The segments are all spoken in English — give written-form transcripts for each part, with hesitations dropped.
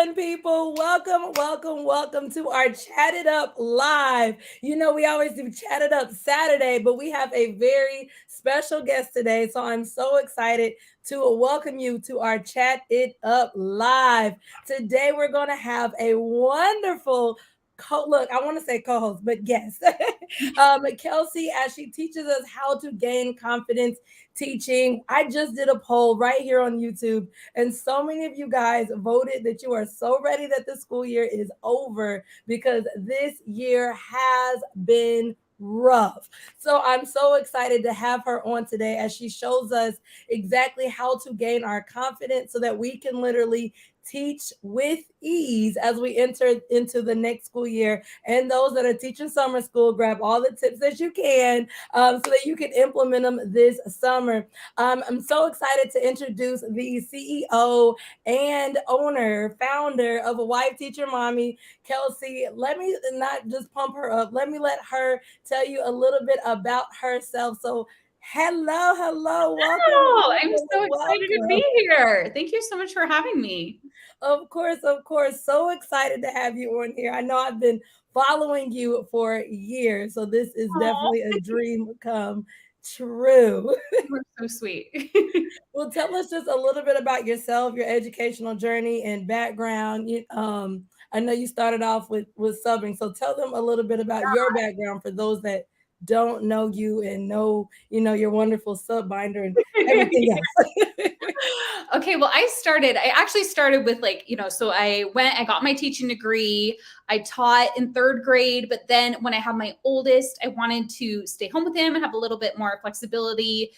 fun people? Welcome to our Chat It Up Live. You know, we always do Chat It Up Saturday, but we have a very special guest today. So I'm so excited to welcome you to our Chat It Up Live. Today, we're going to have a wonderful look, I want to say co-host, but guest, Kelsey, as she teaches us how to gain confidence teaching. I just did a poll right here on YouTube, and so many of you guys voted that you are so ready that the school year is over because this year has been rough. So I'm so excited to have her on today as she shows us exactly how to gain our confidence so that we can literally teach with ease as we enter into the next school year. And those that are teaching summer school, grab all the tips that you can so that you can implement them this summer. I'm so excited to introduce the CEO and founder of A Wife Teacher Mommy, Kelsey. Let me not just pump her up, let me let her tell you a little bit about herself. So, hello, Oh, I'm so excited to welcome. be here. Thank you so much for having me. Of course. So excited to have you on here. I know I've been following you for years, so this is Oh, definitely a dream come true. you are so sweet. Well, tell us just a little bit about yourself, your educational journey and background. I know you started off with subbing, so tell them a little bit about your background for those that don't know you and know your wonderful sub binder and everything else. Okay, well, I actually started with so I got my teaching degree. I taught in third grade, but then when I had my oldest, I wanted to stay home with him and have a little bit more flexibility.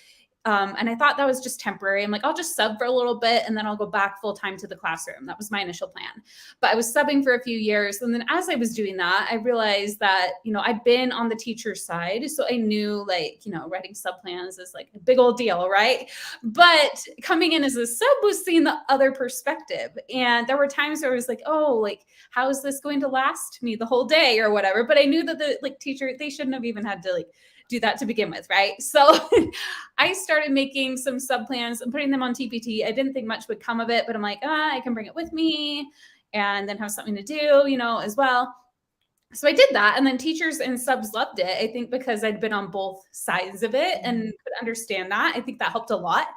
And I thought that was just temporary. I'm like, I'll just sub for a little bit and then I'll go back full time to the classroom. That was my initial plan. But I was subbing for a few years. And then as I was doing that, I realized that, I'd been on the teacher side. So I knew writing sub plans is like a big old deal, right? But coming in as a sub was seeing the other perspective. And there were times where I was like, oh, how is this going to last me the whole day or whatever? But I knew that the teacher, they shouldn't have even had to do that to begin with, right? So I started making some sub plans and putting them on TPT. I didn't think much would come of it, but I'm like, I can bring it with me and then have something to do, as well. So I did that. And then teachers and subs loved it. I think because I'd been on both sides of it and could understand that. I think that helped a lot.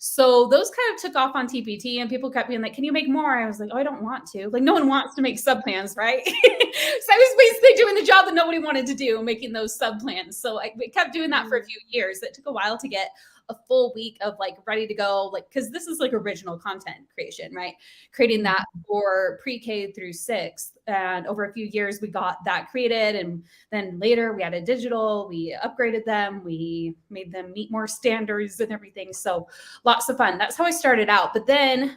So those kind of took off on TPT and people kept being like, can you make more? I was like, oh, I don't want to. No one wants to make sub plans, right? So I was basically doing the job that nobody wanted to do, making those sub plans. So I kept doing that for a few years. It took a while to get a full week of ready to go, because this is original content creation, right? Creating that for pre-K through sixth. And over a few years, we got that created. And then later we added digital, we upgraded them, we made them meet more standards and everything. So lots of fun. That's how I started out. But then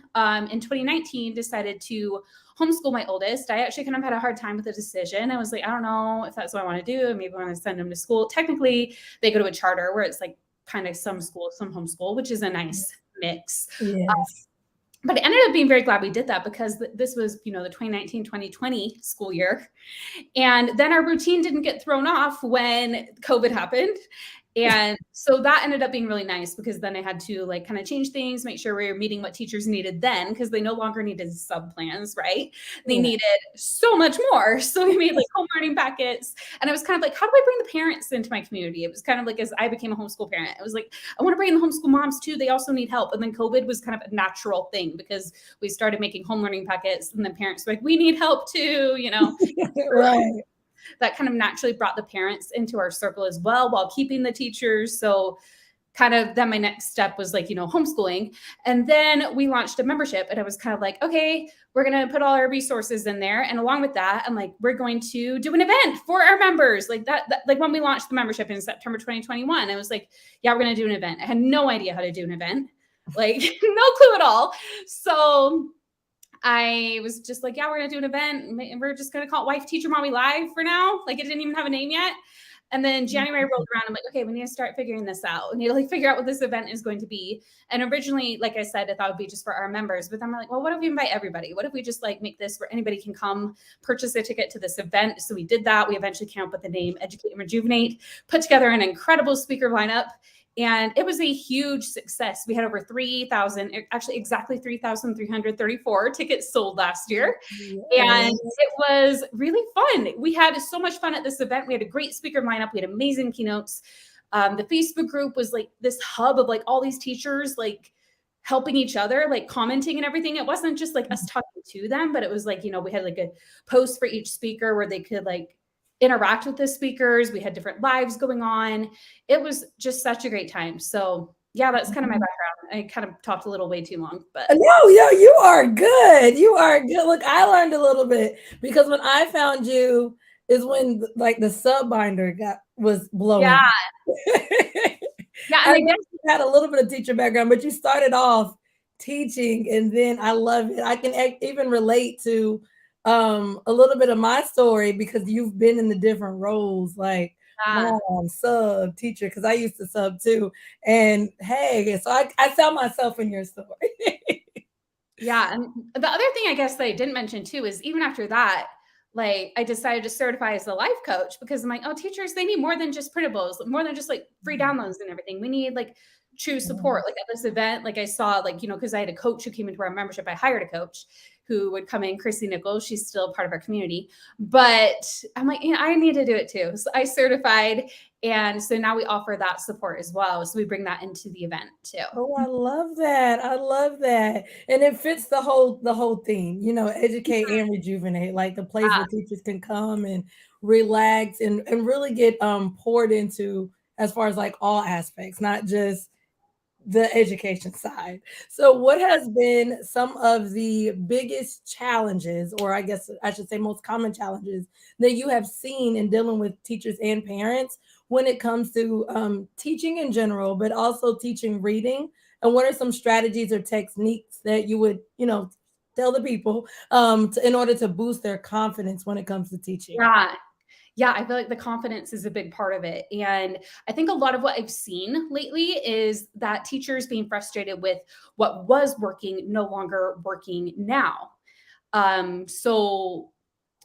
in 2019, decided to homeschool my oldest. I actually kind of had a hard time with the decision. I was like, I don't know if that's what I want to do. Maybe I want to send them to school. Technically, they go to a charter where it's kind of some school, some homeschool, which is a nice mix. Yes. But I ended up being very glad we did that because this was, the 2019-2020 school year. And then our routine didn't get thrown off when COVID happened. And so that ended up being really nice because then I had to kind of change things, make sure we were meeting what teachers needed then because they no longer needed sub plans, right? They needed so much more. So we made home learning packets. And I was kind of like, how do I bring the parents into my community? It was kind of as I became a homeschool parent, it was like, I want to bring in the homeschool moms too. They also need help. And then COVID was kind of a natural thing because we started making home learning packets and then parents were like, we need help too, Right. That kind of naturally brought the parents into our circle as well while keeping the teachers. So kind of then my next step was homeschooling. And then we launched a membership and I was kind of like, okay, we're going to put all our resources in there. And along with that, I'm like, we're going to do an event for our members that when we launched the membership in September 2021, I was like, yeah, we're going to do an event. I had no idea how to do an event, no clue at all. So I was just like, yeah, we're going to do an event. And we're just going to call it Wife Teacher Mommy Live for now. It didn't even have a name yet. And then January rolled around. I'm like, okay, we need to start figuring this out. We need to figure out what this event is going to be. And originally, like I said, I thought it would be just for our members. But then we're like, well, what if we invite everybody? What if we just make this where anybody can come purchase a ticket to this event? So we did that. We eventually came up with the name Educate and Rejuvenate, put together an incredible speaker lineup. And it was a huge success. We had over 3,000, actually exactly 3,334 tickets sold last year. And it was really fun. We had so much fun at this event. We had a great speaker lineup. We had amazing keynotes. The Facebook group was like this hub of like all these teachers, like helping each other, like commenting and everything. It wasn't just like us talking to them, but it was like, we had like a post for each speaker where they could like interact with the speakers. We had different lives going on. It was just such a great time. So yeah, that's kind of my background. I kind of talked a little way too long, but no, you are good. You are good. Look, I learned a little bit because when I found you is when like the sub binder was blowing. Yeah. Yeah, and I guess you had a little bit of teacher background, but you started off teaching, and then I love it. I can even relate to a little bit of my story because you've been in the different roles, like mom, sub, teacher, because I used to sub too. And hey, so I saw myself in your story. Yeah, and the other thing I guess that I didn't mention too is even after that, like I decided to certify as a life coach because I'm like, oh, teachers, they need more than just printables, more than just like free downloads and everything. We need like true support. Like at this event, like I saw like, because I had a coach who came into our membership, I hired a coach who would come in, Chrissy Nichols. She's still part of our community, but I'm like, I need to do it too. So I certified. And so now we offer that support as well. So we bring that into the event too. Oh, I love that. I love that. And it fits the whole theme, educate and rejuvenate, like the place where teachers can come and relax and really get poured into as far as like all aspects, not just the education side. So what has been some of the biggest challenges, or I guess I should say most common challenges that you have seen in dealing with teachers and parents when it comes to teaching in general, but also teaching reading? And what are some strategies or techniques that you would, tell the people in order to boost their confidence when it comes to teaching? Yeah, I feel like the confidence is a big part of it. And I think a lot of what I've seen lately is that teachers being frustrated with what was working, no longer working now. So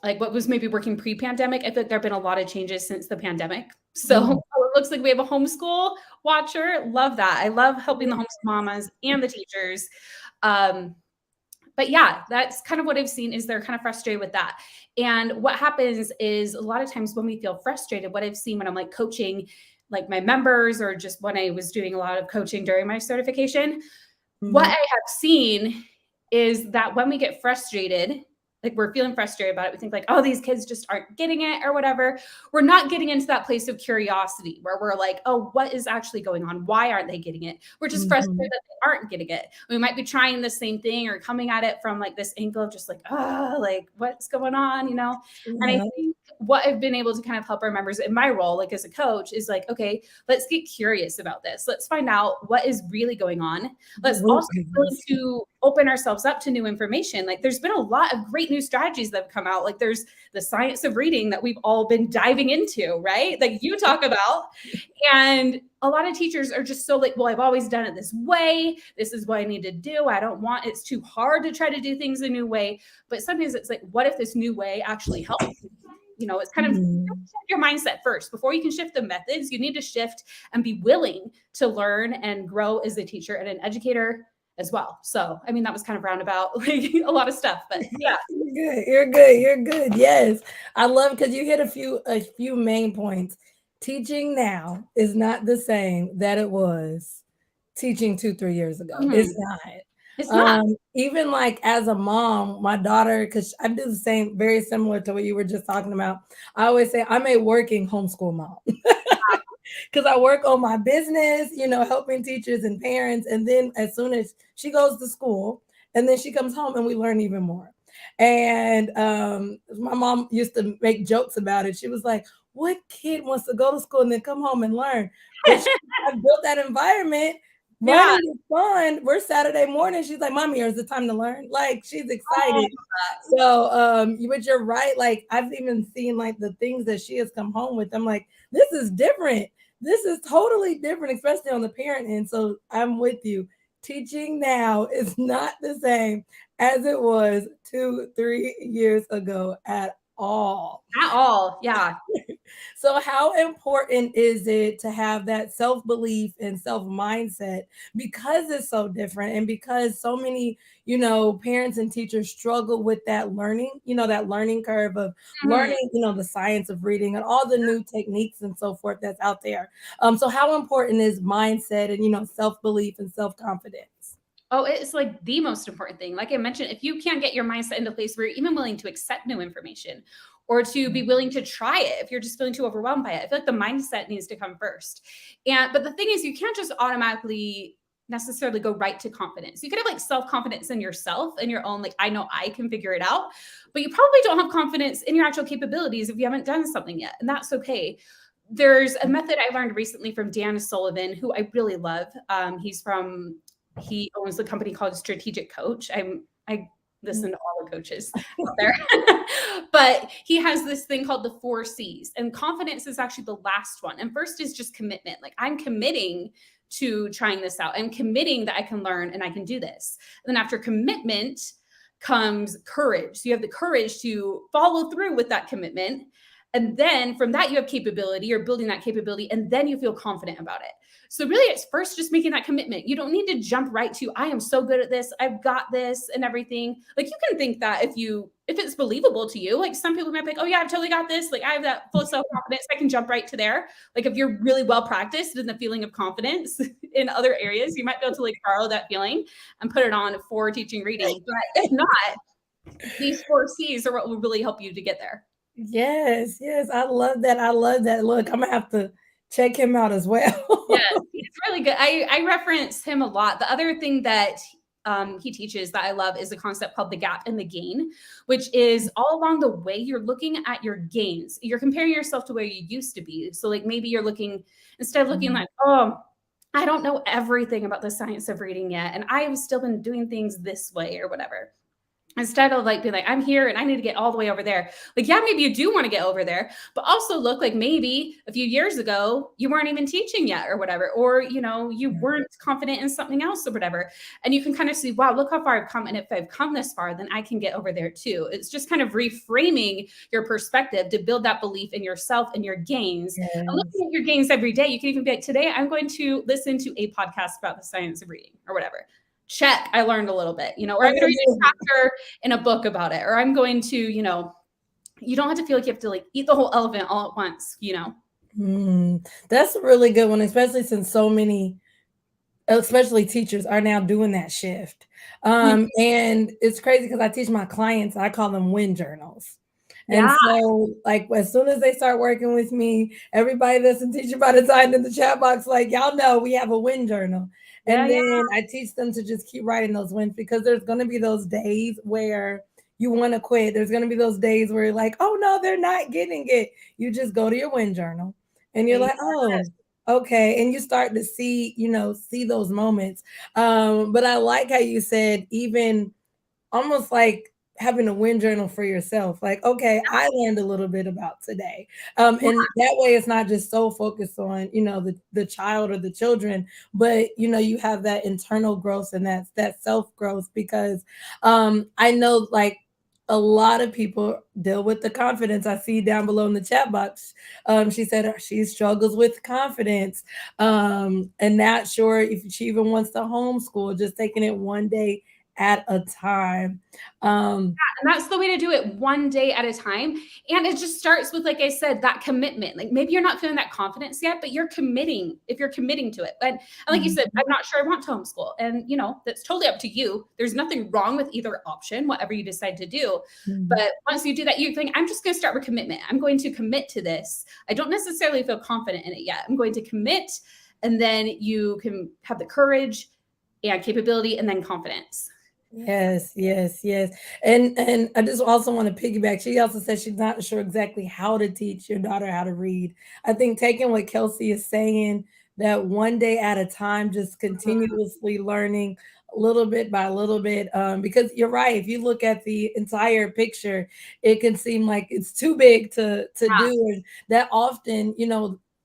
like what was maybe working pre-pandemic, I think there have been a lot of changes since the pandemic. So it looks like we have a homeschool watcher. Love that. I love helping the homeschool mamas and the teachers. But yeah, that's kind of what I've seen is they're kind of frustrated with that. And what happens is a lot of times when we feel frustrated, what I've seen when I'm like coaching like my members or just when I was doing a lot of coaching during my certification, what I have seen is that when we get frustrated, like we're feeling frustrated about it, we think like, oh, these kids just aren't getting it or whatever. We're not getting into that place of curiosity where we're like, oh, what is actually going on? Why aren't they getting it? We're just frustrated that they aren't getting it. We might be trying the same thing or coming at it from like this angle of just like, oh, like what's going on, And I think what I've been able to kind of help our members in my role, like as a coach, is like, okay, let's get curious about this. Let's find out what is really going on. Let's also go to open ourselves up to new information. Like there's been a lot of great new strategies that have come out. Like there's the science of reading that we've all been diving into, right? Like you talk about. And a lot of teachers are just so like, well, I've always done it this way. This is what I need to do. It's too hard to try to do things a new way. But sometimes it's like, what if this new way actually helps? It's kind of your mindset first. Before you can shift the methods, you need to shift and be willing to learn and grow as a teacher and an educator as well. So, I mean, that was kind of roundabout, like a lot of stuff, but yeah. You're good. Yes. I love because you hit a few main points. Teaching now is not the same that it was teaching 2-3 years ago. It's not. It's not. Even like as a mom, my daughter, because I do the same, very similar to what you were just talking about. I always say I'm a working homeschool mom because I work on my business, helping teachers and parents. And then as soon as she goes to school and then she comes home and we learn even more. And my mom used to make jokes about it. She was like, what kid wants to go to school and then come home and learn? I built that environment. Learning is fun. We're Saturday morning. She's like, Mommy, is it time to learn? Like, she's excited. So, but you're right. Like, I've even seen like the things that she has come home with. I'm like, this is different. This is totally different, especially on the parent end. So I'm with you. Teaching now is not the same as it was 2-3 years ago at all. At all. Yeah. So, how important is it to have that self belief and self mindset because it's so different and because so many, parents and teachers struggle with that learning, that learning curve of Mhm. learning, the science of reading and all the new techniques and so forth that's out there. So, how important is mindset and, self belief and self confidence? Oh, it's like the most important thing. Like I mentioned, if you can't get your mindset into a place where you're even willing to accept new information or to be willing to try it, if you're just feeling too overwhelmed by it, I feel like the mindset needs to come first. But the thing is, you can't just automatically necessarily go right to confidence. You could have like self confidence in yourself and your own, like, I know I can figure it out, but you probably don't have confidence in your actual capabilities if you haven't done something yet. And that's okay. There's a method I learned recently from Dan Sullivan, who I really love. He owns a company called Strategic Coach. I listen to all the coaches out there. But he has this thing called the 4 C's, and confidence is actually the last one. And first is just commitment. Like, I'm committing to trying this out. I'm committing that I can learn and I can do this. And then after commitment comes courage. So you have the courage to follow through with that commitment. And then from that, you have capability, you're building that capability, and then you feel confident about it. So really, it's first just making that commitment. You don't need to jump right to, I am so good at this, I've got this and everything. Like, you can think that if it's believable to you. Like, some people might be like, oh yeah, I've totally got this. Like, I have that full self-confidence, I can jump right to there. Like, if you're really well practiced in the feeling of confidence in other areas, you might be able to like borrow that feeling and put it on for teaching reading. But if not, these 4 C's are what will really help you to get there. Yes, yes, I love that. I love that. Look, I'm gonna have to check him out as Yes, well. he's really good. I reference him a lot. The other thing that he teaches that I love is a concept called the gap and the gain, which is all along the way you're looking at your gains. You're comparing yourself to where you used to be. So like maybe you're looking, instead of looking like, oh, I don't know everything about the science of reading yet, and I've still been doing things this way or whatever. Instead of like being like, I'm here and I need to get all the way over there. Like, yeah, maybe you do want to get over there, but also look like maybe a few years ago you weren't even teaching yet or whatever, or you weren't confident in something else or whatever. And you can kind of see, wow, look how far I've come. And if I've come this far, then I can get over there too. It's just kind of reframing your perspective to build that belief in yourself and your gains. And Yes. looking at your gains every day, you can even be like, today I'm going to listen to a podcast about the science of reading or whatever. Check, I learned a little bit, or I'm going to read a chapter in a book about it, or I'm going to, you don't have to feel like you have to like eat the whole elephant all at once. That's a really good one, especially since so many, especially teachers, are now doing that shift. Mhm. And it's crazy because I teach my clients, I call them win journals. And Yeah, so, like, as soon as they start working with me, everybody that's in Teacher by Design in the chat box, like, y'all know we have a win journal. yeah, And yeah. then I teach them to just keep writing those wins because there's going to be those days where you want to quit. There's going to be those days where you're like, oh, no, they're not getting it. You just go to your win journal and you're Yes. like, oh, okay. And you start to see, see those moments. But I like how you said, even almost like having a win journal for yourself. Like, okay, I learned a little bit about today. Yeah. And that way it's not just so focused on, the child or the children, but you have that internal growth and that self growth because I know like a lot of people deal with the confidence. I see down below in the chat box. She said she struggles with confidence and not sure if she even wants to homeschool, just taking it one day at a time. Um, And that's the way to do it, one day at a time. And it just starts with, like I said, that commitment. Like, maybe you're not feeling that confidence yet, but you're committing if you're committing to it. And like you said, mhm, I'm not sure I want to homeschool. And, that's totally up to you. There's nothing wrong with either option, whatever you decide to do. mhm. But once you do that, you think, I'm just going to start with commitment. I'm going to commit to this. I don't necessarily feel confident in it yet. I'm going to commit. And then you can have the courage and capability and then confidence. Yes, yes, yes. And I just also want to piggyback. She also said she's not sure exactly how to teach your daughter how to read. I think taking what Kelsey is saying, that one day at a time, just continuously learning little bit by little bit. Because you're right, if you look at the entire picture, it can seem like it's too big to Yeah. do. And that often,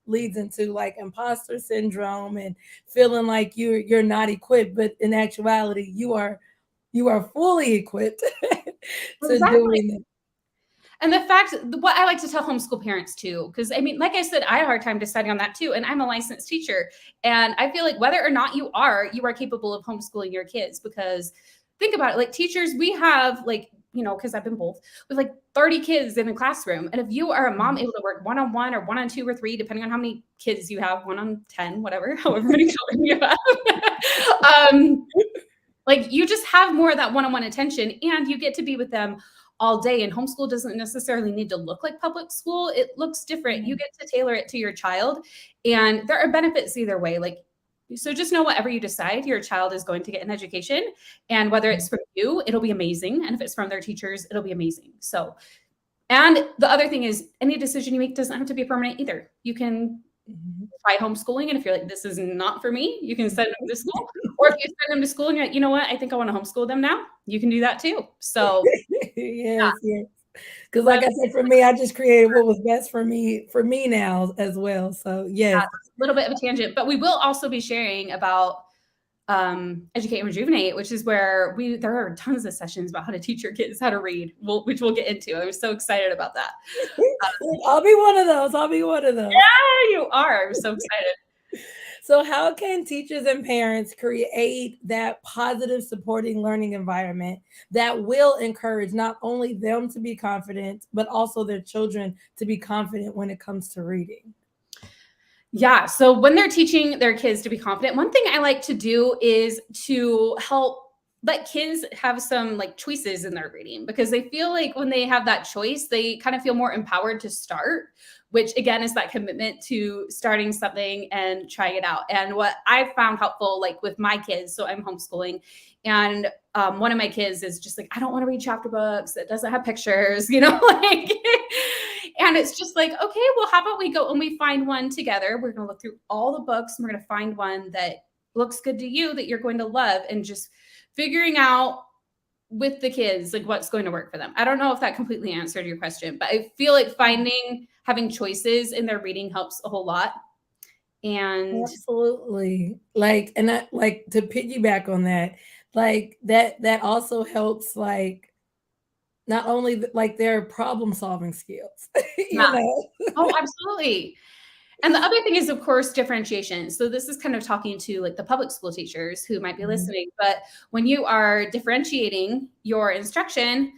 leads into like imposter syndrome and feeling like you're not equipped, but in actuality, you are fully equipped to Exactly. doing it. And the fact, what I like to tell homeschool parents too, because I mean, like I said, I had a hard time deciding on that too. And I'm a licensed teacher. And I feel like whether or not you are capable of homeschooling your kids, because think about it, like teachers, we have like, because I've been both, with like 30 kids in a classroom. And if you are a mom able to work one-on-one or 1-on-2 or 3, depending on how many kids you have, 1-on-10, whatever, however many children you have, like you just have more of that one-on-one attention and you get to be with them all day. And homeschool doesn't necessarily need to look like public school. It looks different. You get to tailor it to your child. And there are benefits either way. Like, so just know whatever you decide, your child is going to get an education. And whether it's from you, it'll be amazing. And if it's from their teachers, it'll be amazing. So, and the other thing is any decision you make doesn't have to be permanent either. You can try homeschooling. And if you're like, this is not for me, you can send them to school. Or if you send them to school and you're like, you know what, I think I want to homeschool them now, you can do that too. So yes. Because like I said, for me, I just created what was best for me now as well. So yes. A little bit of a tangent, but we will also be sharing about Educate and Rejuvenate, which is where there are tons of sessions about how to teach your kids how to read, which we'll get into. I was so excited about that. I'll be one of those. Yeah, you are. I'm so excited. So how can teachers and parents create that positive supporting learning environment that will encourage not only them to be confident, but also their children to be confident when it comes to reading? Yeah. So when they're teaching their kids to be confident, one thing I like to do is to help let kids have some like choices in their reading, because they feel like when they have that choice, they kind of feel more empowered to start, which again is that commitment to starting something and trying it out. And what I found helpful, like with my kids, so I'm homeschooling, and one of my kids is just like, I don't want to read chapter books. It doesn't have pictures, like, and it's just like, okay, well, how about we go and we find one together? We're going to look through all the books and we're going to find one that looks good to you, that you're going to love, and just figuring out with the kids, like what's going to work for them. I don't know if that completely answered your question, but I feel like having choices in their reading helps a whole lot. And absolutely. Like, and that, like, to piggyback on that, like that also helps, like, not only like their problem solving skills, you know? Oh, absolutely. And the other thing is, of course, differentiation. So this is kind of talking to like the public school teachers who might be listening, but when you are differentiating your instruction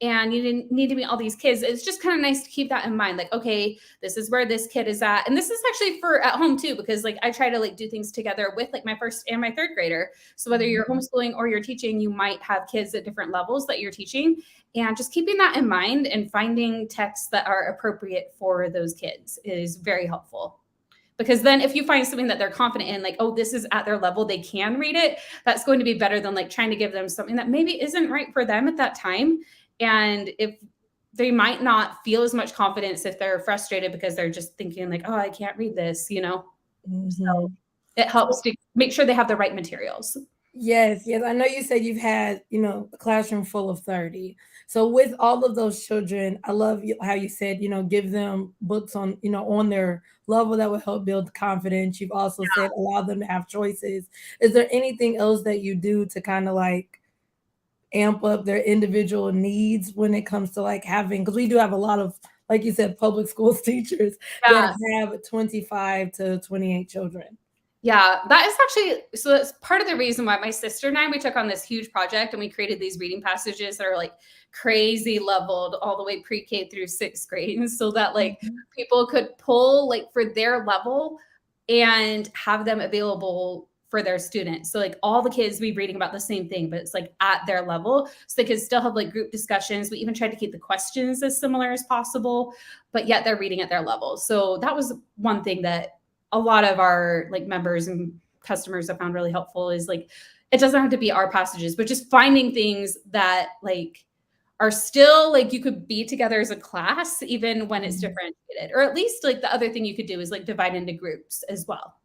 and you didn't need to meet all these kids, it's just kind of nice to keep that in mind. Like, okay, this is where this kid is at. And this is actually for at home too, because like I try to like do things together with like my first and my third grader. So whether you're homeschooling or you're teaching, you might have kids at different levels that you're teaching, and just keeping that in mind and finding texts that are appropriate for those kids is very helpful. Because then if you find something that they're confident in, like, oh, this is at their level, they can read it, that's going to be better than like trying to give them something that maybe isn't right for them at that time. And if they might not feel as much confidence if they're frustrated because they're just thinking like, oh, I can't read this, So it helps to make sure they have the right materials. Yes. I know you said you've had, a classroom full of 30. So with all of those children, I love how you said, give them books on, on their level that will help build confidence. You've also said allow them to have choices. Is there anything else that you do to kind of like amp up their individual needs when it comes to like having, because we do have a lot of, like you said, public schools teachers that have 25 to 28 children. Yeah, that is actually, so that's part of the reason why my sister and I, we took on this huge project and we created these reading passages that are like crazy leveled all the way pre-K through 6th grade. So that like people could pull like for their level and have them available for their students. So like all the kids be reading about the same thing, but it's like at their level. So they could still have like group discussions. We even tried to keep the questions as similar as possible, but yet they're reading at their level. So that was one thing that a lot of our like members and customers have found really helpful, is like, it doesn't have to be our passages, but just finding things that like are still like you could be together as a class, even when it's differentiated. Or at least like the other thing you could do is like divide into groups as well.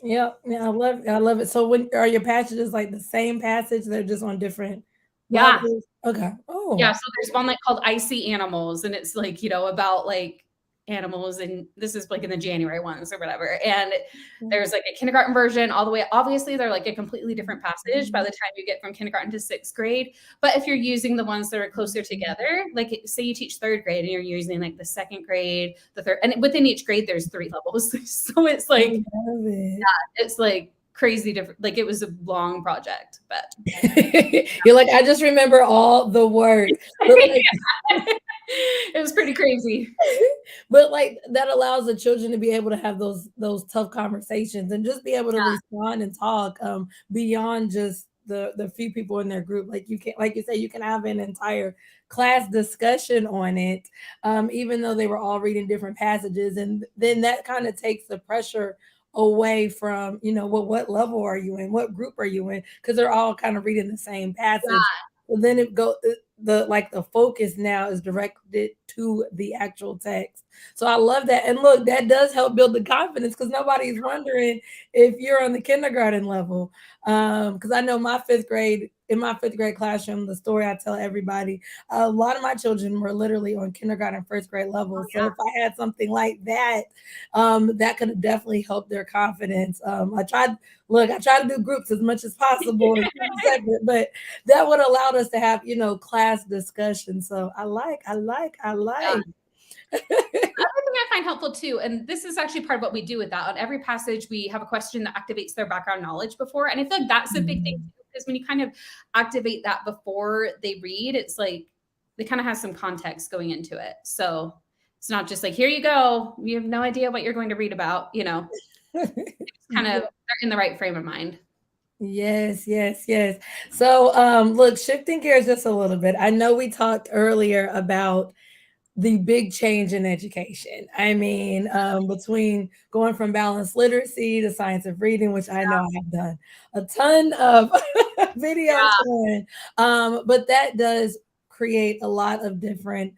Yeah, I love it. So when are your passages like the same passage? They're just on different levels? Okay. Oh. Yeah. So there's one like called Icy Animals, and it's like, about like animals, and this is like in the January ones or whatever. And there's like a kindergarten version all the way. Obviously, they're like a completely different passage by the time you get from kindergarten to 6th grade. But if you're using the ones that are closer together, like say you teach 3rd grade and you're using like the 2nd grade, the 3rd, and within each grade, there's 3 levels. So it's like, it's like crazy different. Like it was a long project, but you're like, I just remember all the work. Like, it was pretty crazy. But like that allows the children to be able to have those tough conversations and just be able to respond and talk beyond just the few people in their group. Like you can, like you say, you can have an entire class discussion on it, even though they were all reading different passages, and then that kind of takes the pressure away from, what level are you in, what group are you in, because they're all kind of reading the same passage. Well, then the focus now is directed to the actual text. So I love that. And look, that does help build the confidence, because nobody's wondering if you're on the kindergarten level. Because I know in my 5th grade classroom, the story I tell everybody, a lot of my children were literally on kindergarten, 1st grade level. So if I had something like that, that could definitely help their confidence. I tried to do groups as much as possible, separate, but that would allow us to have, class discussion. So I like. Another thing I find helpful too, and this is actually part of what we do with that. On every passage, we have a question that activates their background knowledge before. And I feel like that's a big thing too, because when you kind of activate that before they read, it's like they kind of have some context going into it. So it's not just like, here you go, you have no idea what you're going to read about, It's kind of, they're in the right frame of mind. Yes. So look, shifting gears just a little bit. I know we talked earlier about the big change in education. I mean, between going from balanced literacy to science of reading, which I know I have done a ton of videos on, but that does create a lot of different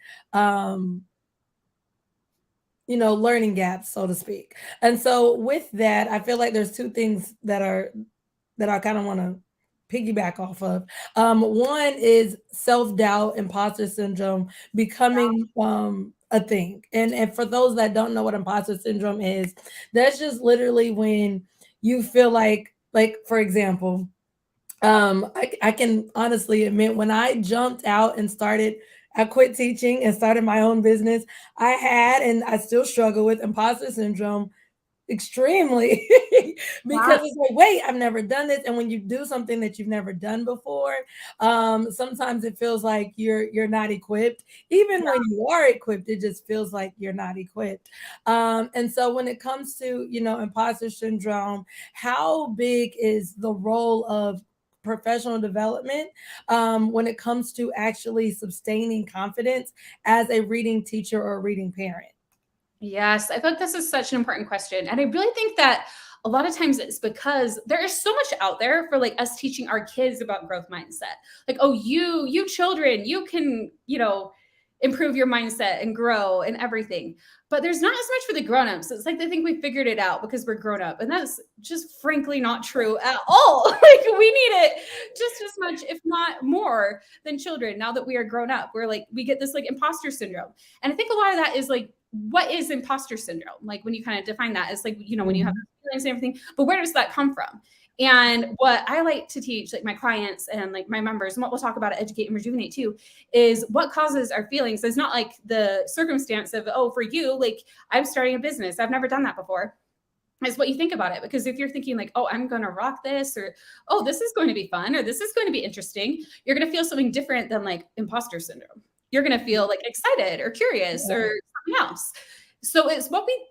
learning gaps, so to speak. And so with that, I feel like there's 2 things that I kind of want to piggyback off of. One is self-doubt, imposter syndrome becoming a thing. And for those that don't know what imposter syndrome is, that's just literally when you feel like for example, I can honestly admit, when I jumped out and I quit teaching and started my own business, I had, and I still struggle with imposter syndrome extremely because it's like, wait, I've never done this. And when you do something that you've never done before, sometimes it feels like you're not equipped. Even when you are equipped, it just feels like you're not equipped. And so when it comes to imposter syndrome, how big is the role of professional development when it comes to actually sustaining confidence as a reading teacher or a reading parent? Yes, I think this is such an important question. And I really think that a lot of times it's because there is so much out there for like us teaching our kids about growth mindset. Like, oh, you children, you can, improve your mindset and grow and everything. But there's not as much for the grown-ups. It's like they think we figured it out because we're grown up. And that's just frankly not true at all. Like we need it just as much, if not more, than children. Now that we are grown up, we get this like imposter syndrome. And I think a lot of that is like, what is imposter syndrome? Like when you kind of define that, it's like, when you have feelings and everything, but where does that come from? And what I like to teach like my clients and like my members, and what we'll talk about at Educate and Rejuvenate too, is what causes our feelings. It's not like the circumstance of, oh, for you, like I'm starting a business, I've never done that before. Is what you think about it. Because if you're thinking like, oh, I'm going to rock this, or, oh, this is going to be fun, or this is going to be interesting, you're going to feel something different than like imposter syndrome. You're going to feel like excited or curious or something else. So it's what we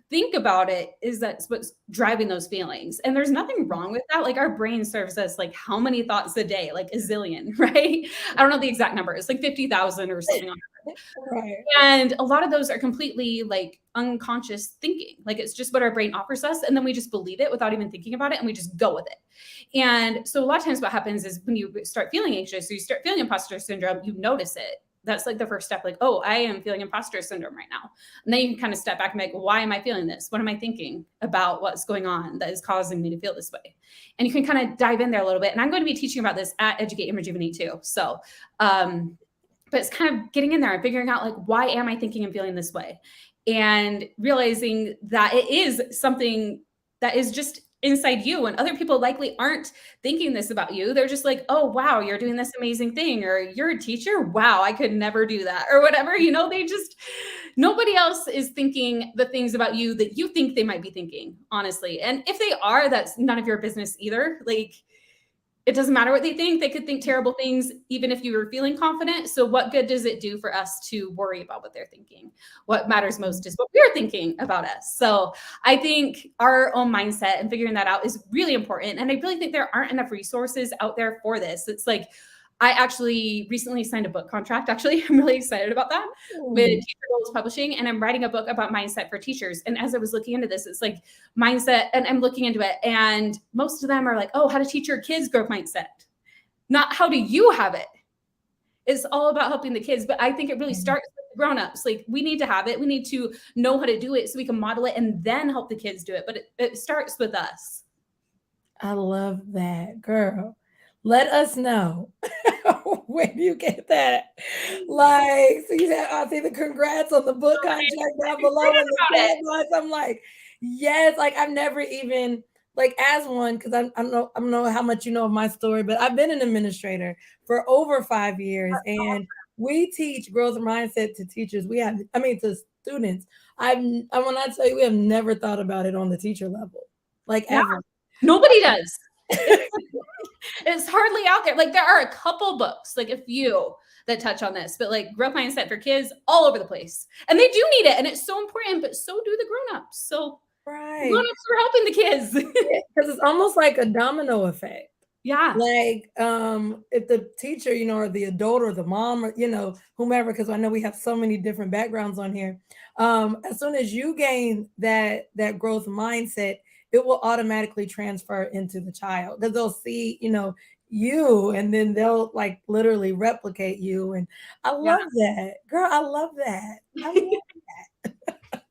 think about it is that's what's driving those feelings. And there's nothing wrong with that. Like our brain serves us like how many thoughts a day, like a zillion, right? I don't know the exact number. It's like 50,000 or something like that. Right. And a lot of those are completely like unconscious thinking. Like it's just what our brain offers us. And then we just believe it without even thinking about it. And we just go with it. And so a lot of times what happens is when you start feeling anxious or you start feeling imposter syndrome, you notice it. That's like the first step. Like, oh, I am feeling imposter syndrome right now. And then you can kind of step back and be like, why am I feeling this? What am I thinking about what's going on that is causing me to feel this way? And you can kind of dive in there a little bit. And I'm going to be teaching about this at Educate and Rejuvenate too. So, but it's kind of getting in there and figuring out like, why am I thinking and feeling this way? and realizing that it is something that is just inside you, and other people likely aren't thinking this about you. They're just like, oh wow, you're doing this amazing thing, or you're a teacher, wow, I could never do that, or whatever. They just, nobody else is thinking the things about you that you think they might be thinking, honestly. And if they are, that's none of your business either. Like, it doesn't matter what they think. They could think terrible things, even if you were feeling confident. So what good does it do for us to worry about what they're thinking? What matters most is what we're thinking about us. So I think our own mindset and figuring that out is really important. And I really think there aren't enough resources out there for this. It's like, I actually recently signed a book contract. Actually, I'm really excited about that with Teacher Goals Publishing, and I'm writing a book about mindset for teachers. And as I was looking into this, it's like mindset, and I'm looking into it, and most of them are like, oh, how to teach your kids growth mindset, not how do you have it. It's all about helping the kids. But I think it really starts with the grown-ups. Like, we need to have it. We need to know how to do it so we can model it and then help the kids do it. But it starts with us. I love that, girl. Let us know when you get that. Like, so you said, I'll see the congrats on the book contract down below in the chat box. I'm like, yes, like I've never even, like, as one, because I don't know how much you know of my story, but I've been an administrator for over 5 years, and we teach growth mindset to teachers. To students. When I tell you, we have never thought about it on the teacher level, like ever. Nobody does. It's hardly out there. Like, there are a couple books, like a few that touch on this, but like growth mindset for kids all over the place. And they do need it. And it's so important, but so do the grown-ups. So right. Grown-ups are helping the kids. Because it's almost like a domino effect. Yeah. Like, if the teacher, or the adult or the mom or, whomever, because I know we have so many different backgrounds on here. As soon as you gain that growth mindset, it will automatically transfer into the child, because they'll see, you, and then they'll like literally replicate you. And I love that, girl. I love that. I love that.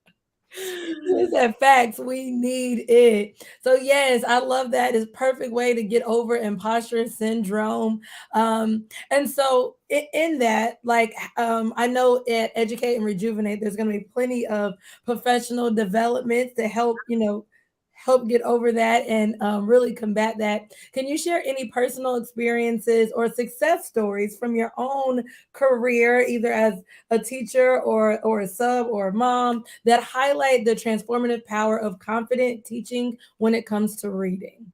Is that facts? We need it. So yes, I love that. It's a perfect way to get over imposter syndrome. And so in that, like, I know at Educate and Rejuvenate, there's going to be plenty of professional development to help get over that and really combat that. Can you share any personal experiences or success stories from your own career, either as a teacher or a sub or a mom, that highlight the transformative power of confident teaching when it comes to reading?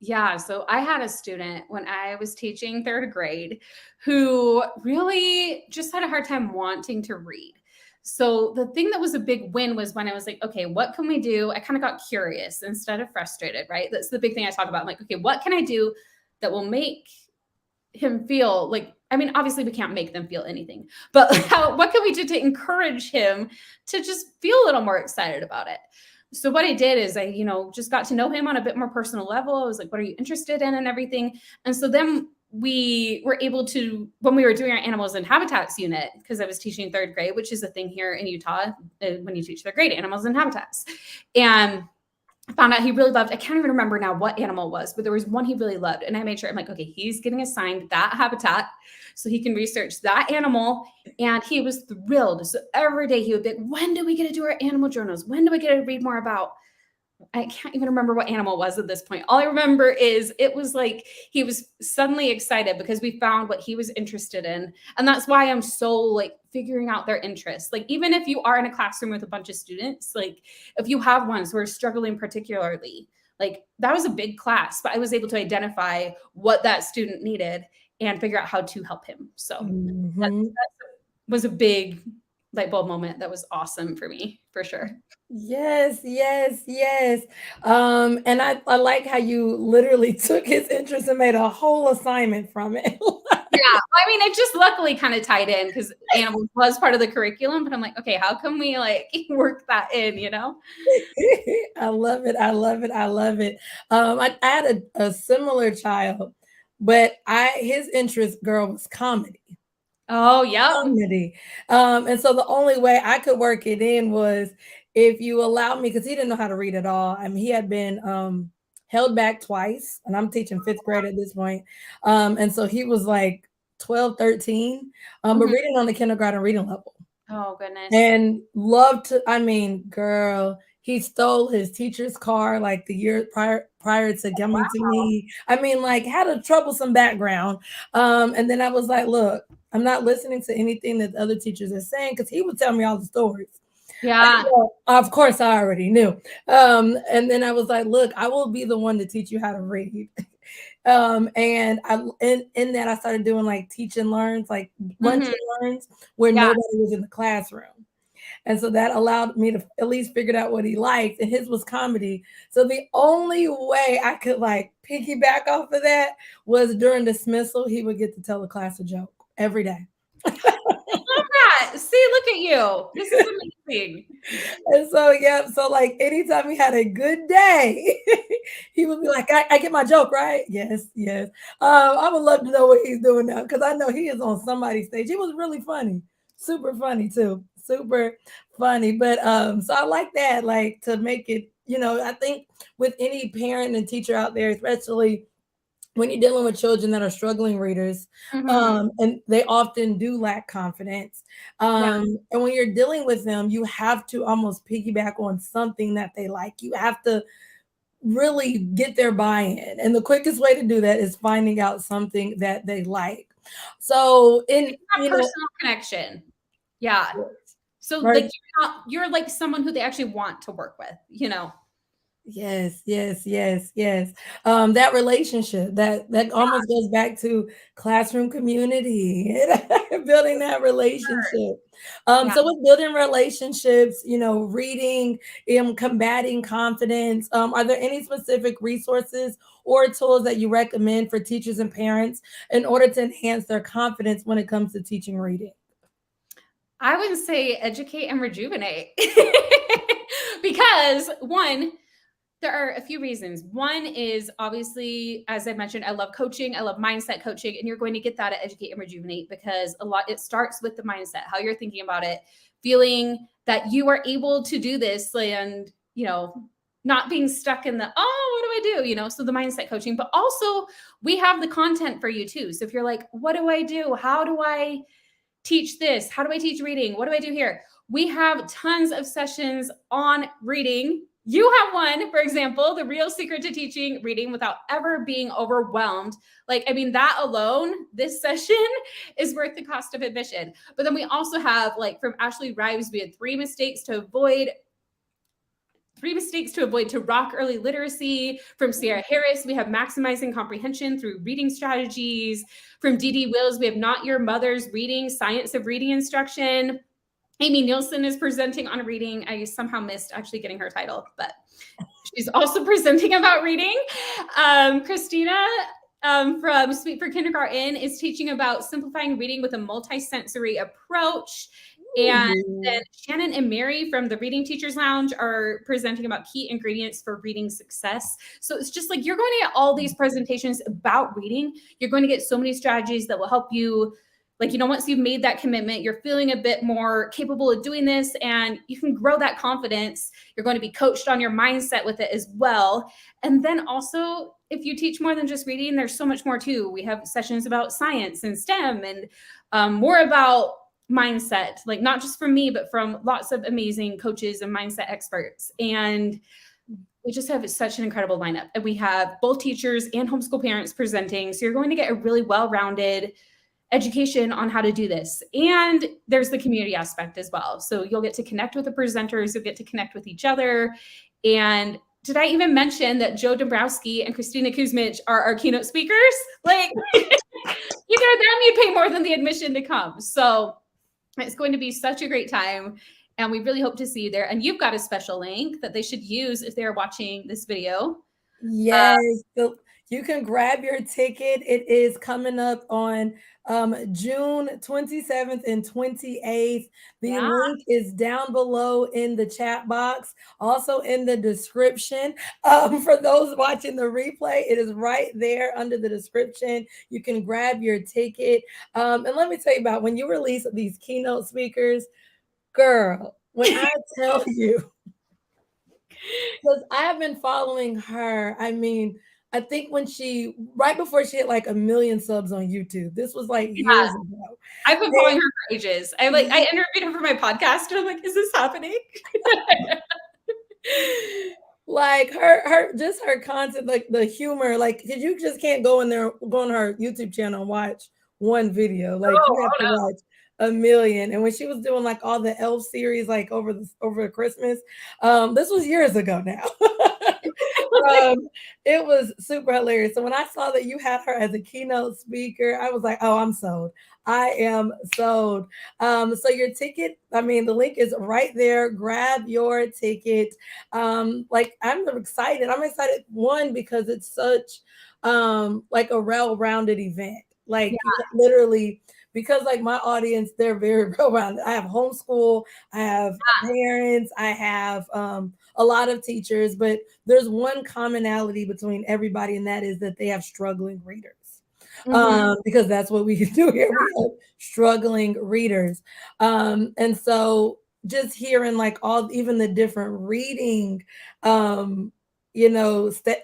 Yeah. So I had a student when I was teaching third grade who really just had a hard time wanting to read. So the thing that was a big win was when I was like, okay, what can we do? I kind of got curious instead of frustrated, right? That's the big thing I talk about. I'm like, okay, what can I do that will make him feel like, obviously we can't make them feel anything, but what can we do to encourage him to just feel a little more excited about it? So what I did is I, just got to know him on a bit more personal level. I was like, what are you interested in and everything? And so then we were able to, when we were doing our animals and habitats unit, because I was teaching third grade, which is a thing here in Utah, when you teach third grade, animals and habitats. And I found out he really loved, I can't even remember now what animal it was, but there was one he really loved. And I made sure, I'm like, okay, he's getting assigned that habitat so he can research that animal. And he was thrilled. So every day he would be like, when do we get to do our animal journals? When do we get to read more about? I can't even remember what animal it was at this point. All I remember is it was like he was suddenly excited because we found what he was interested in. And that's why I'm so like figuring out their interests. Like, even if you are in a classroom with a bunch of students, like if you have ones who are struggling particularly, like that was a big class, but I was able to identify what that student needed and figure out how to help him. So that was a big light bulb moment. That was awesome for me, for sure. Yes. And I like how you literally took his interest and made a whole assignment from it. Yeah. It just luckily kind of tied in because animals was part of the curriculum, but I'm like, okay, how can we like work that in, I love it. I had a similar child, but his interest, girl, was comedy. Oh, yeah. Comedy. And so the only way I could work it in was if you allow me, because he didn't know how to read at all. He had been held back twice, and I'm teaching fifth grade at this point. And so he was like 12, 13, but reading on the kindergarten reading level. Oh goodness. and loved to, I mean, girl, he stole his teacher's car like the year prior to coming to me. I mean, like had a troublesome background. And then I was like, look, I'm not listening to anything that the other teachers are saying because he would tell me all the stories. Yeah. Well, of course, I already knew. And then I was like, look, I will be the one to teach you how to read. And in that I started doing like teach and learns, like lunch Mhm. and learns, where Yeah. nobody was in the classroom. And so that allowed me to at least figure out what he liked. And his was comedy. So the only way I could like piggyback off of that was during dismissal, he would get to tell the class a joke every day. Yeah. See, look at you. This is amazing. And so, yeah, so like anytime he had a good day, he would be like, I get my joke, right? Yes, yes. I would love to know what he's doing now because I know he is on somebody's stage. He was really funny, super funny too, super funny. But so I like that, like to make it, I think with any parent and teacher out there, especially when you're dealing with children that are struggling readers, Mhm. and they often do lack confidence. Yeah. And when you're dealing with them, you have to almost piggyback on something that they like. You have to really get their buy-in. And the quickest way to do that is finding out something that they like. So in, That personal connection. Yeah. So right. like you're like someone who they actually want to work with, you know. Yes, yes, yes, yes. That relationship that almost goes back to classroom community, building that relationship. Yeah. So with building relationships, reading, combating confidence. Are there any specific resources or tools that you recommend for teachers and parents in order to enhance their confidence when it comes to teaching reading? I would say educate and rejuvenate. Because one, there are a few reasons. One is obviously, as I mentioned, I love coaching. I love mindset coaching, and you're going to get that at Educate and Rejuvenate because it starts with the mindset, how you're thinking about it, feeling that you are able to do this, and not being stuck in the what do I do? So the mindset coaching, but also we have the content for you too. So if you're like, what do I do? How do I teach this? How do I teach reading? What do I do here? We have tons of sessions on reading. You have one, for example, the real secret to teaching reading without ever being overwhelmed. Like, I mean, that alone, this session is worth the cost of admission. But then we also have, like, from Ashley Rives, we had 3 mistakes to avoid to rock early literacy. From Sierra Harris, we have maximizing comprehension through reading strategies. From Dee Wills, we have Not Your Mother's Reading, Science of Reading Instruction. Amy Nielsen is presenting on reading. I somehow missed actually getting her title, but she's also presenting about reading. Christina from Sweet for Kindergarten is teaching about simplifying reading with a multisensory approach. And then Shannon and Mary from the Reading Teachers Lounge are presenting about key ingredients for reading success. So it's just like you're going to get all these presentations about reading. You're going to get so many strategies that will help you. Like, once you've made that commitment, you're feeling a bit more capable of doing this and you can grow that confidence. You're going to be coached on your mindset with it as well. And then also, if you teach more than just reading, there's so much more too. We have sessions about science and STEM and more about mindset, like not just from me, but from lots of amazing coaches and mindset experts. And we just have such an incredible lineup. And we have both teachers and homeschool parents presenting. So you're going to get a really well-rounded education on how to do this. And there's the community aspect as well. So you'll get to connect with the presenters, you'll get to connect with each other. And did I even mention that Joe Dombrowski and Christina Kuzmich are our keynote speakers? Like, either of them, you'd pay more than the admission to come. So it's going to be such a great time. And we really hope to see you there. And you've got a special link that they should use if they're watching this video. Yes, so you can grab your ticket. It is coming up on June 27th and 28th. The Yeah. link is down below in the chat box, also in the description. For those watching the replay, it is right there under the description. You can grab your ticket. And let me tell you about when you release these keynote speakers, girl, when I tell you, because I have been following her. I mean, I think when right before she had like 1 million subs on YouTube. This was like Yeah. years ago. I've been following And her for ages. I interviewed her for my podcast and I'm like, is this happening? like her just her content, like the humor, like because you just can't go on her YouTube channel and watch one video. Like you have Oh to no. watch 1 million. And when she was doing like all the Elf series, like over Christmas, this was years ago now. It was super hilarious. So when I saw that you had her as a keynote speaker, I was like, oh, I'm sold. I am sold. So your ticket, I mean, the link is right there. Grab your ticket. Like I'm excited. I'm excited, one, because it's such like a well-rounded event. Like Yeah. you literally, because like my audience, they're very well-rounded. I have homeschool, I have parents, I have a lot of teachers, but there's one commonality between everybody, and that is that they have struggling readers. Because that's what we do here. We have struggling readers. And so just hearing like even the different reading,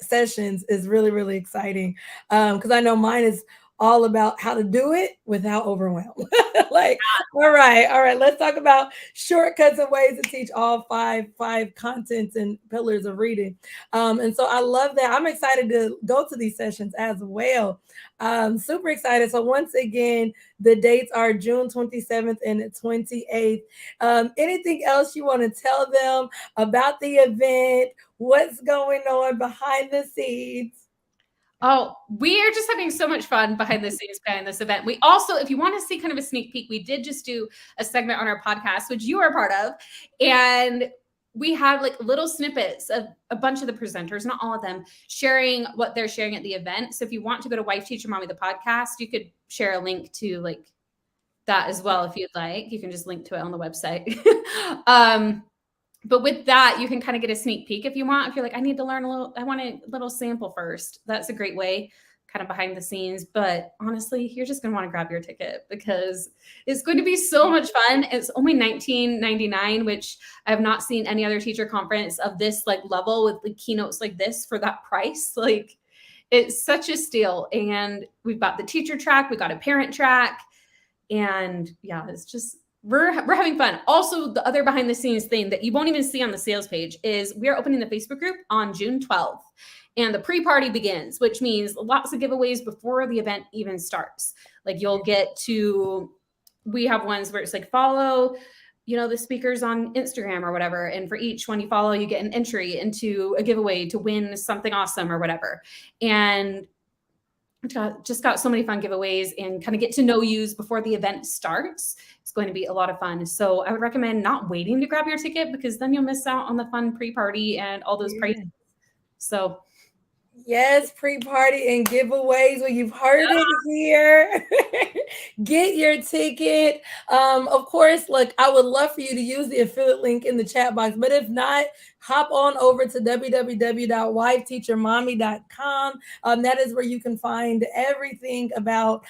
sessions is really, really exciting. Because I know mine is all about how to do it without overwhelm. Like, all right, let's talk about shortcuts and ways to teach all five contents and pillars of reading. And so I love that. I'm excited to go to these sessions as well. Super excited. So once again, the dates are June 27th and 28th. Anything else you want to tell them about the event? What's going on behind the scenes? Oh, we are just having so much fun behind the scenes planning this event. We also, if you want to see kind of a sneak peek, we did just do a segment on our podcast, which you are a part of. And we had like little snippets of a bunch of the presenters, not all of them, sharing what they're sharing at the event. So if you want to go to Wife Teacher Mommy, the podcast, you could share a link to like that as well. If you'd like, you can just link to it on the website. But with that, you can kind of get a sneak peek if you want. If you're like, I need to learn I want a little sample first. That's a great way, kind of behind the scenes. But honestly, you're just going to want to grab your ticket because it's going to be so much fun. It's only $19.99, which I have not seen any other teacher conference of this like level with the keynotes like this for that price. Like it's such a steal. And we've got the teacher track, we got a parent track. And yeah, it's just, we're having fun. Also, the other behind the scenes thing that you won't even see on the sales page is we are opening the Facebook group on June 12th. And the pre-party begins, which means lots of giveaways before the event even starts. Like we have ones where it's like follow, the speakers on Instagram or whatever. And for each one you follow, you get an entry into a giveaway to win something awesome or whatever. And just got so many fun giveaways and kind of get to know yous before the event starts. It's going to be a lot of fun. So I would recommend not waiting to grab your ticket because then you'll miss out on the fun pre-party and all those prices. So yes, pre-party and giveaways. Well, you've heard it here. Get your ticket. Of course, look, I would love for you to use the affiliate link in the chat box, but if not, hop on over to www.wifeteachermommy.com. That is where you can find everything about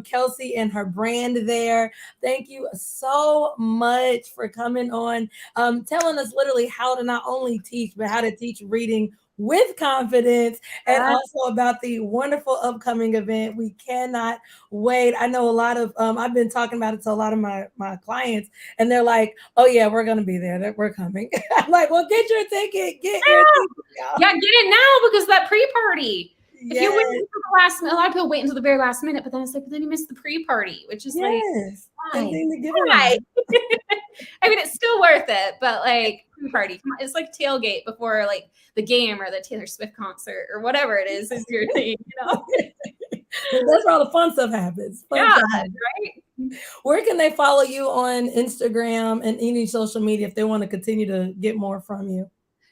Kelsey and her brand there. Thank you so much for coming on, telling us literally how to not only teach, but how to teach reading with confidence, and also about the wonderful upcoming event. We cannot wait. I know a lot of I've been talking about it to a lot of my clients, and they're like, oh yeah, we're gonna be there, we're coming. I'm like, well, get your ticket, get your ticket, y'all. Yeah, get it now because that pre-party. Yes. If you wait until the last minute, a lot of people wait until the very last minute, but then it's like, but then you missed the pre-party, which is like, why? I mean, it's still worth it, but like pre-party, it's like tailgate before like the game or the Taylor Swift concert or whatever it is your thing, That's where all the fun stuff happens. Right? Where can they follow you on Instagram and any social media if they want to continue to get more from you?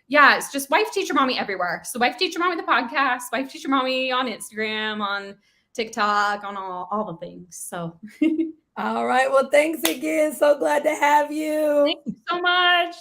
Yeah, it's just Wife Teacher Mommy everywhere. So Wife Teacher Mommy, the podcast, Wife Teacher Mommy on Instagram, on TikTok, on all the things. So all right. Well, thanks again. So glad to have you. Thank you so much.